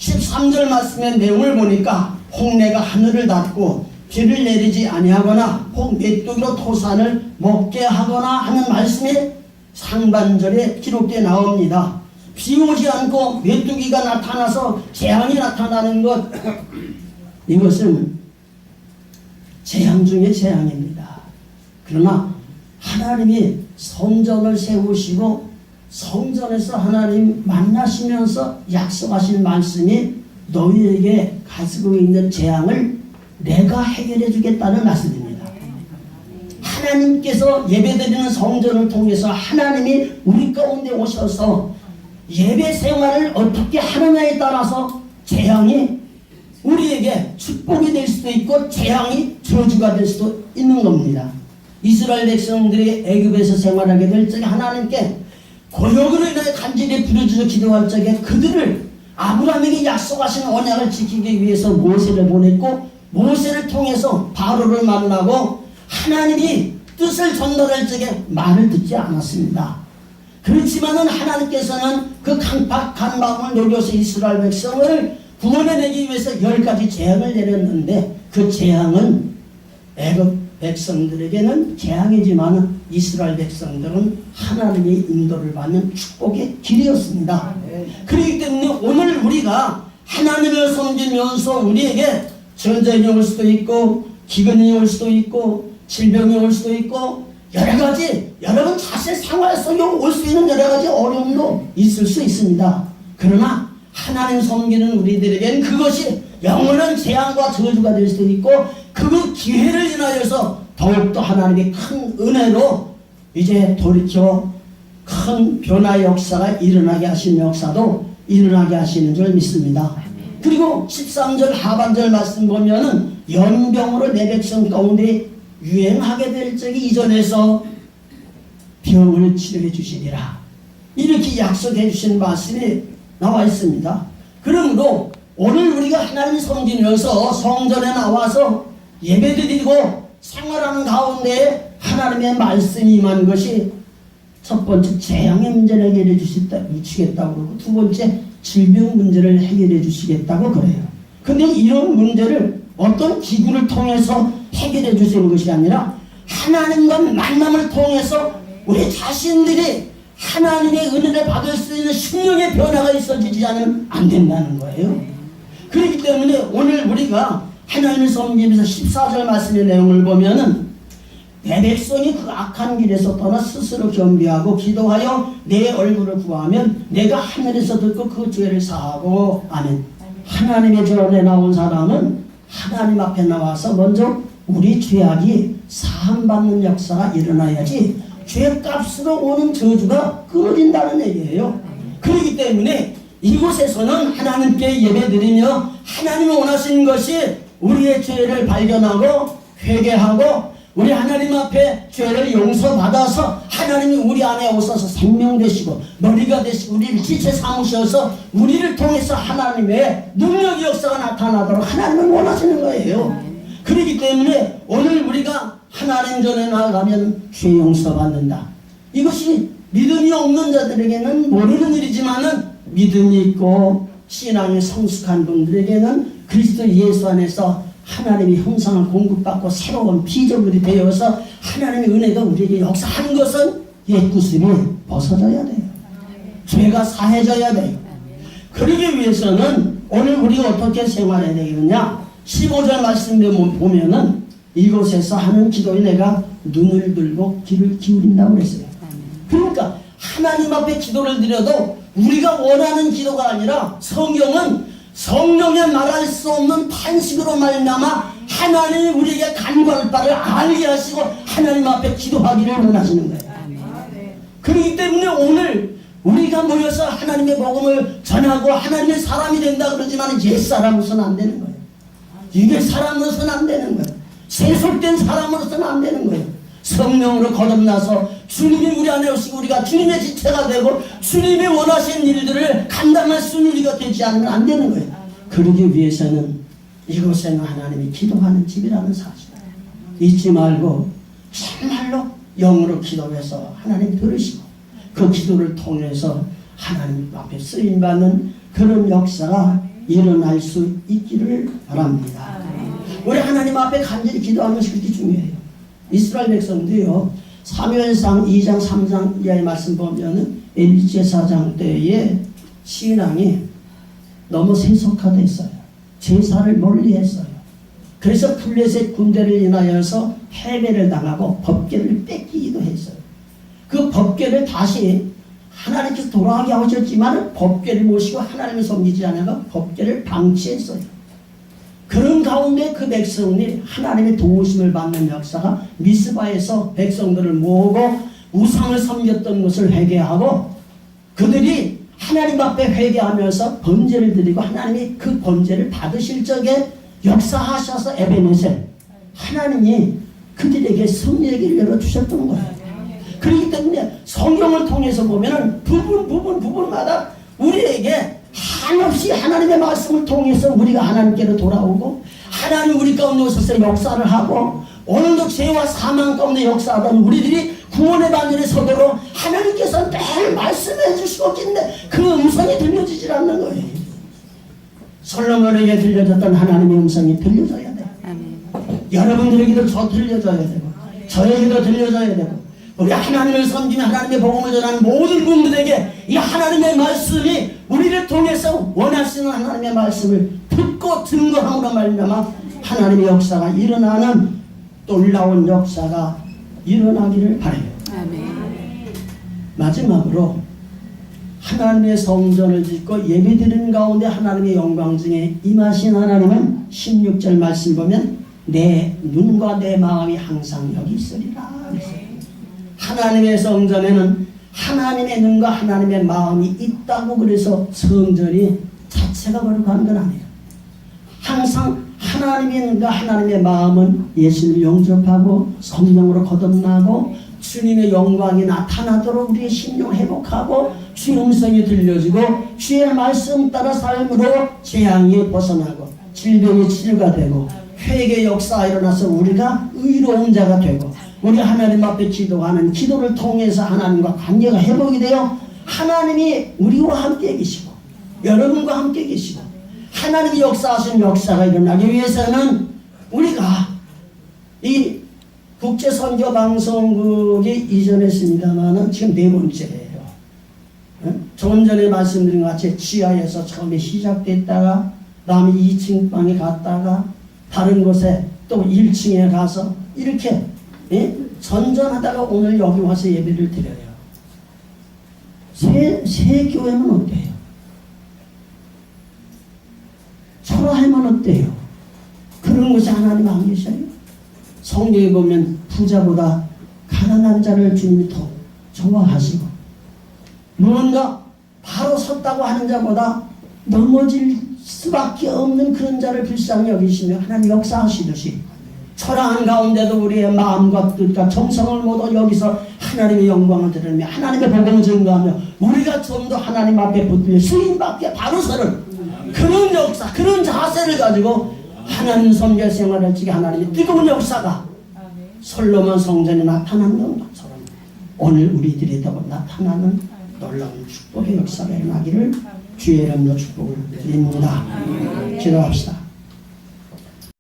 13절 말씀의 내용을 보니까 홍해가 하늘을 닫고 비를 내리지 아니하거나 혹 메뚜기로 토산을 먹게 하거나 하는 말씀이 상반절에 기록되어 나옵니다. 비 오지 않고 메뚜기가 나타나서 재앙이 나타나는 것, 이것은 재앙 중에 재앙입니다. 그러나 하나님이 성전을 세우시고 성전에서 하나님 만나시면서 약속하신 말씀이 너희에게 가지고 있는 재앙을 내가 해결해 주겠다는 말씀입니다. 하나님께서 예배드리는 성전을 통해서 하나님이 우리 가운데 오셔서 예배 생활을 어떻게 하느냐에 따라서 재앙이 우리에게 축복이 될 수도 있고 재앙이 저주가 될 수도 있는 겁니다. 이스라엘 백성들이 애굽에서 생활하게 될 적에 하나님께 고역으로 인해 간절히 부르짖어 기도할 적에 그들을 아브라함에게 약속하신 언약을 지키기 위해서 모세를 보냈고, 모세를 통해서 바로를 만나고 하나님이 뜻을 전달할 적에 말을 듣지 않았습니다. 그렇지만은 하나님께서는 그 강팍한 마음을 녹여서 이스라엘 백성을 구원해내기 위해서 10가지 재앙을 내렸는데, 그 재앙은 애굽 백성들에게는 재앙이지만 이스라엘 백성들은 하나님의 인도를 받는 축복의 길이었습니다. 그렇기 때문에 오늘 우리가 하나님을 섬기면서 우리에게 전쟁이 올 수도 있고 기근이 올 수도 있고 질병이 올 수도 있고 여러가지 여러분 자신의 생활 속에 올 수 있는 여러가지 어려움도 있을 수 있습니다. 그러나 하나님 섬기는 우리들에게는 그것이 영원한 재앙과 저주가 될 수도 있고, 그 기회를 인하여서 더욱더 하나님의 큰 은혜로 이제 돌이켜 큰 변화의 역사가 일어나게 하신 역사도 일어나게 하시는 줄 믿습니다. 그리고 13절 하반절 말씀 보면은 연병으로 내 백성 가운데 유행하게 될 적이 이전에서 병을 치료해 주시리라, 이렇게 약속해 주신 말씀이 나와 있습니다. 그러므로 오늘 우리가 하나님 섬기면서 성전에 나와서 예배드리고 생활하는 가운데 하나님의 말씀이 임한 것이 첫 번째 재앙의 문제를 해결해 주시겠다고 그러고, 두 번째 질병 문제를 해결해 주시겠다고 그래요. 근데 이런 문제를 어떤 기구를 통해서 해결해 주시는 것이 아니라 하나님과 만남을 통해서 우리 자신들이 하나님의 은혜를 받을 수 있는 심령의 변화가 있어지지 않으면 안 된다는 거예요. 그렇기 때문에 오늘 우리가 하나님을 섬기면서 14절 말씀의 내용을 보면은 내 백성이 그 악한 길에서 떠나 스스로 겸비하고 기도하여 내 얼굴을 구하면 내가 하늘에서 듣고 그 죄를 사하고, 아멘. 하나님의 전에 나온 사람은 하나님 앞에 나와서 먼저 우리 죄악이 사함받는 역사가 일어나야지 죄값으로 오는 저주가 끊어진다는 얘기예요. 그렇기 때문에 이곳에서는 하나님께 예배드리며 하나님이 원하시는 것이 우리의 죄를 발견하고 회개하고 우리 하나님 앞에 죄를 용서받아서 하나님이 우리 안에 오셔서 생명 되시고 머리가 되시고 우리를 지체 삼으셔서 우리를 통해서 하나님의 능력의 역사가 나타나도록 하나님은 원하시는 거예요. 그렇기 때문에 오늘 우리가 하나님 전에 나아가면 죄 용서받는다. 이것이 믿음이 없는 자들에게는 모르는 일이지만은 믿음이 있고 신앙이 성숙한 분들에게는 그리스도 예수 안에서 하나님의 형상을 공급받고 새로운 피조물이 되어서 하나님의 은혜가 우리에게 역사한 것은 옛구습이 벗어져야 돼요. 죄가 사해져야 돼요. 그러기 위해서는 오늘 우리가 어떻게 생활해야 되겠느냐, 15절 말씀을 보면은 이곳에서 하는 기도에 내가 눈을 들고 귀를 기울인다고 그랬어요. 그러니까 하나님 앞에 기도를 드려도 우리가 원하는 기도가 아니라 성경은 성령의 말할 수 없는 탄식으로 말미암아 하나님이 우리에게 간구할 바를 알게 하시고 하나님 앞에 기도하기를 원하시는 거예요. 그렇기 때문에 오늘 우리가 모여서 하나님의 복음을 전하고 하나님의 사람이 된다 그러지만 옛사람으로서는 안 되는 거예요. 이게 사람으로서는 안 되는 거예요. 세속된 사람으로서는 안 되는 거예요. 성령으로 거듭나서 주님이 우리 안에 오시고 우리가 주님의 지체가 되고 주님이 원하시는 일들을 감당할 수 있는 우리가 되지 않으면 안 되는 거예요. 그러기 위해서는 이곳에는 하나님이 기도하는 집이라는 사실 잊지 말고 정말로 영으로 기도해서 하나님 들으시고 그 기도를 통해서 하나님 앞에 쓰임받는 그런 역사가 일어날 수 있기를 바랍니다. 우리 하나님 앞에 간절히 기도하는 것이 그렇게 중요해요. 이스라엘 백성도요, 사무엘상 2장 3장 이하의 말씀 보면은 엘리 제사장 때에 신앙이 너무 세속화됐어요. 제사를 멀리했어요. 그래서 블레셋 군대를 인하여서 패배를 당하고 법궤를 뺏기기도 했어요. 그 법궤를 다시 하나님께서 돌아가게 하셨지만 법궤를 모시고 하나님을 섬기지 않아서 법궤를 방치했어요. 그런 가운데 그 백성들이 하나님의 도우심을 받는 역사가 미스바에서 백성들을 모으고 우상을 섬겼던 것을 회개하고 그들이 하나님 앞에 회개하면서 번제를 드리고 하나님이 그 번제를 받으실 적에 역사하셔서 에베네셀 하나님이 그들에게 승리의 길을 열어주셨던 거예요. 그렇기 때문에 성경을 통해서 보면은 부분마다 우리에게 한없이 하나님의 말씀을 통해서 우리가 하나님께로 돌아오고 하나님 우리 가운데 오셔서 역사를 하고 오늘도 죄와 사망 가운데 역사하던 우리들이 구원의 반열에 서도록 하나님께서 늘 말씀해 주시고 있는데 그 음성이 들려지질 않는 거예요. 솔로몬에게 들려졌던 하나님의 음성이 들려져야 돼요. 여러분들에게도 저 들려져야 되고 저에게도 들려져야 되고 우리 하나님을 섬기며 하나님의 복음을 전하는 모든 분들에게 이 하나님의 말씀이 우리를 통해서 원하시는 하나님의 말씀을 듣고 증거함으로 말미암아 하나님의 역사가 일어나는 놀라운 역사가 일어나기를 바라요. 마지막으로 하나님의 성전을 짓고 예배드리는 가운데 하나님의 영광중에 임하신 하나님은 16절 말씀 보면 내 눈과 내 마음이 항상 여기 있으리라. 하나님의 성전에는 하나님의 눈과 하나님의 마음이 있다고 그래서 성전이 자체가 거룩한 건 아니에요. 항상 하나님의 눈과 하나님의 마음은 예수를 영접하고 성령으로 거듭나고 주님의 영광이 나타나도록 우리의 심령 회복하고 주의 음성이 들려지고 주의 말씀 따라 삶으로 재앙이 벗어나고 질병이 치료가 되고 회개 역사가 일어나서 우리가 의로운 자가 되고 우리 하나님 앞에 기도하는 기도를 통해서 하나님과 관계가 회복이 되어 하나님이 우리와 함께 계시고 여러분과 함께 계시고 하나님이 역사하신 역사가 일어나기 위해서는 우리가 이 국제선교방송국이 이전했습니다만 지금 네 번째예요. 조금 전에 말씀드린 것 같이 지하에서 처음에 시작됐다가 다음에 2층 방에 갔다가 다른 곳에 또 1층에 가서 이렇게 전전하다가 오늘 여기 와서 예배를 드려요. 새 교회는 어때요? 초라하면 어때요? 그런 것이 하나님 안 계셔요? 성경에 보면 부자보다 가난한 자를 주님이 더 좋아하시고 무언가 바로 섰다고 하는 자보다 넘어질 수밖에 없는 그런 자를 불쌍히 여기시며 하나님 역사하시듯이 초라한 가운데도 우리의 마음과 뜻과 정성을 모두 여기서 하나님의 영광을 드리며 하나님의 복음을 증거하며 우리가 좀 더 하나님 앞에 붙들려 수인밖에 바로 서는 그런 역사, 그런 자세를 가지고 하나님 선교 생활을 지게 하나님의 뜨거운 역사가 솔로몬 성전에 나타난 것처럼 오늘 우리들에도 나타나는 놀라운 축복의 역사가 일어나기를 주의 이름으로 축복을 드립니다. 기도합시다.